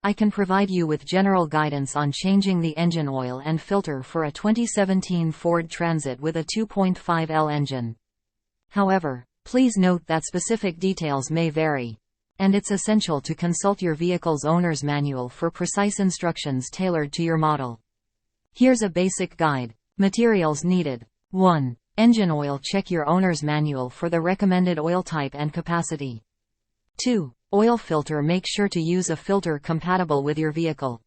I can provide you with general guidance on changing the engine oil and filter for a 2017 Ford Transit with a 2.5L engine. However, please note that specific details may vary, and it's essential to consult your vehicle's owner's manual for precise instructions tailored to your model. Here's a basic guide. Materials needed. 1. Engine oil. Check your owner's manual for the recommended oil type and capacity. 2. Oil filter. Make sure to use a filter compatible with your vehicle.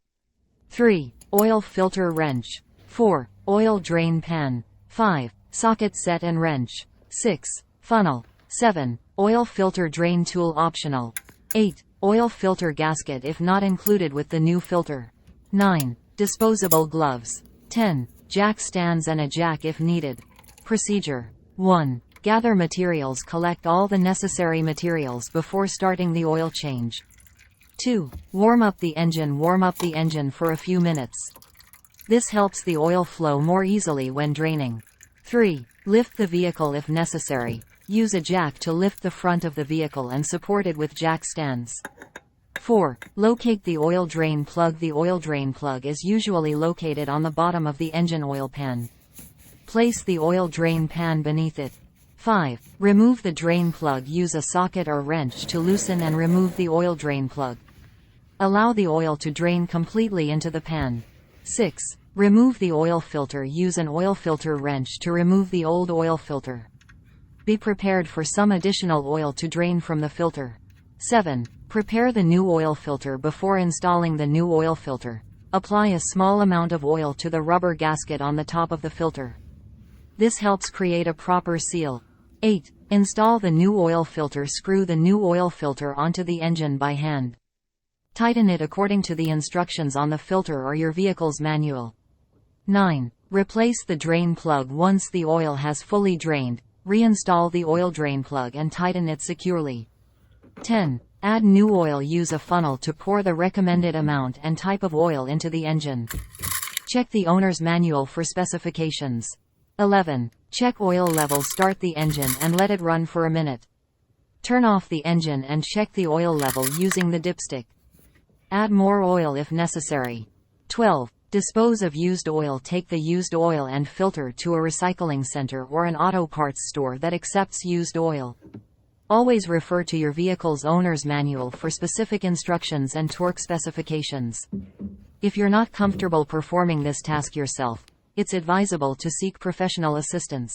3. Oil filter wrench. 4. Oil drain pan. 5. Socket set and wrench. 6. Funnel. 7. Oil filter drain tool optional. 8. Oil filter gasket if not included with the new filter. 9. Disposable gloves. 10. Jack stands and a jack if needed. Procedure. 1. Gather materials. Collect all the necessary materials before starting the oil change. 2. Warm up the engine. Warm up the engine for a few minutes. This helps the oil flow more easily when draining. 3. Lift the vehicle if necessary. Use a jack to lift the front of the vehicle and support it with jack stands. 4. Locate the oil drain plug. The oil drain plug is usually located on the bottom of the engine oil pan. Place the oil drain pan beneath it. 5. Remove the drain plug. Use a socket or wrench to loosen and remove the oil drain plug. Allow the oil to drain completely into the pan. 6. Remove the oil filter. Use an oil filter wrench to remove the old oil filter. Be prepared for some additional oil to drain from the filter. 7. Prepare the new oil filter. Before installing the new oil filter, apply a small amount of oil to the rubber gasket on the top of the filter. This helps create a proper seal. 8. Install the new oil filter. Screw the new oil filter onto the engine by hand. Tighten it according to the instructions on the filter or your vehicle's manual. 9. Replace the drain plug. Once the oil has fully drained, reinstall the oil drain plug and tighten it securely. 10. Add new oil. Use a funnel to pour the recommended amount and type of oil into the engine. Check the owner's manual for specifications. 11. Check oil level. Start the engine and let it run for a minute. Turn off the engine and check the oil level using the dipstick. Add more oil if necessary. 12. Dispose of used oil. Take the used oil and filter to a recycling center or an auto parts store that accepts used oil. Always refer to your vehicle's owner's manual for specific instructions and torque specifications. If you're not comfortable performing this task yourself, it's advisable to seek professional assistance.